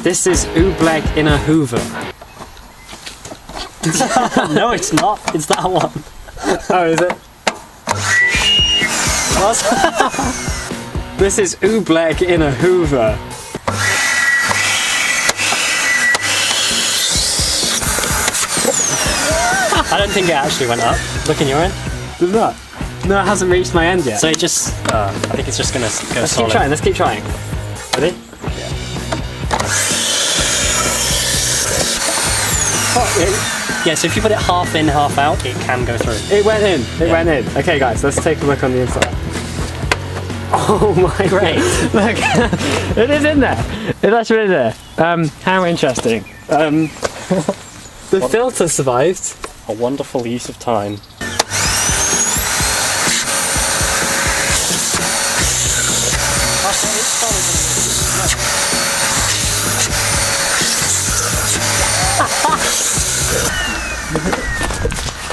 This is Oobleck in a Hoover. No, it's not. It's that one. Oh, is it? What? This is Oobleck in a Hoover. I don't think it actually went up. Look in your end. Does that? No, it hasn't reached my end yet. So it just, I think it's just gonna go Let's solid. keep trying, let's keep trying. Ready? Yeah. Oh, Yeah, so if you put it half in, half out, it can go through. it went in, it went in. Okay guys, let's take a look on the inside. Oh my Great. Look, it is in there. It's actually in there. How interesting. The filter survived. A wonderful use of time.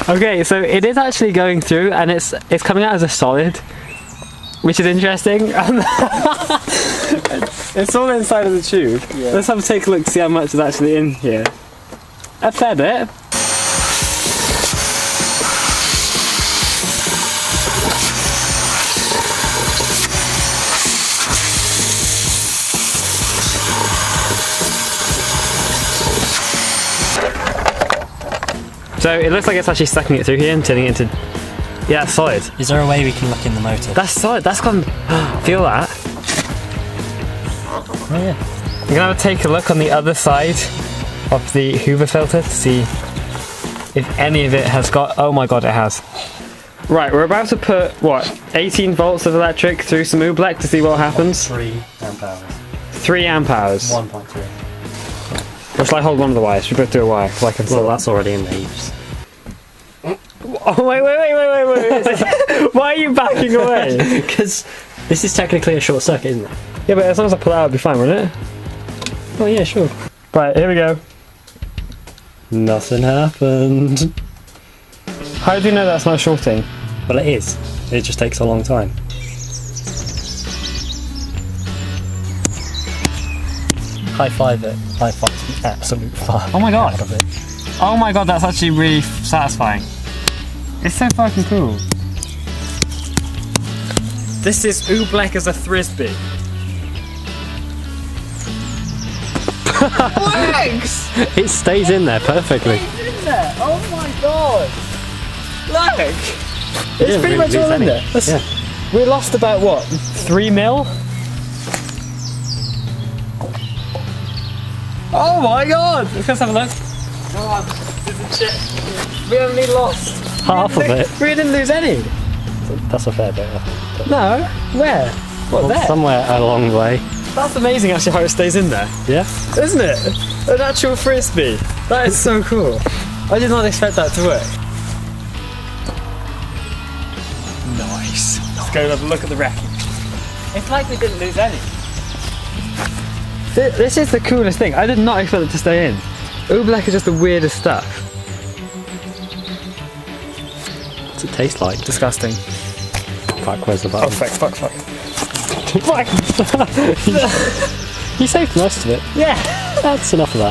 Okay, so it is actually going through, and it's coming out as a solid, which is interesting. It's all inside of the tube. Yeah. Let's have a take a look to see how much is actually in here. A fair bit. So it looks like it's actually sucking it through here and turning it into, yeah, it's solid. Is there a way we can look in the motor? That's solid, that's gone, feel that. Oh yeah. We're gonna have to take a look on the other side of the Hoover filter to see if any of it has got, oh my god, it has. Right, we're about to put, what, 18 volts of electric through some Oobleck to see what happens. 3 amp hours. 3 amp hours. 1.3. Or shall I hold one of the wires? Should we both do a wire? So I can Well, that's already in there. You just... Oh, wait. Why are you backing away? Because this is technically a short circuit, isn't it? Yeah, but as long as I pull it out, it'll be fine, won't it? Oh yeah, sure. Right, here we go. Nothing happened. How do you know that's not shorting? Well, it is. It just takes a long time. High five it. High five the absolute fire. Oh my god. Out of it. Oh my god, that's actually really satisfying. It's so fucking cool. This is Oobleck as a Frisbee. Legs! It stays in there perfectly. In there. Oh my god. Look. It's didn't pretty really much all lose in any. there. Yeah. We lost about what? 3 mil? Oh my god! Let's have a look. We only lost Half of it. We didn't lose any. That's a fair bit. I think. No. Where? What, Well, there? somewhere along the way. That's amazing actually how it stays in there. Yeah. Isn't it? An actual Frisbee. That is so cool. I did not expect that to work. Nice. Let's go have a look at the wreckage. It's like we didn't lose any. This is the coolest thing. I did not expect it to stay in. Oobleck is just the weirdest stuff. What's it taste like? Disgusting. Fuck, where's the button? Oh fuck. Fuck! You saved most of it. Yeah. That's enough of that.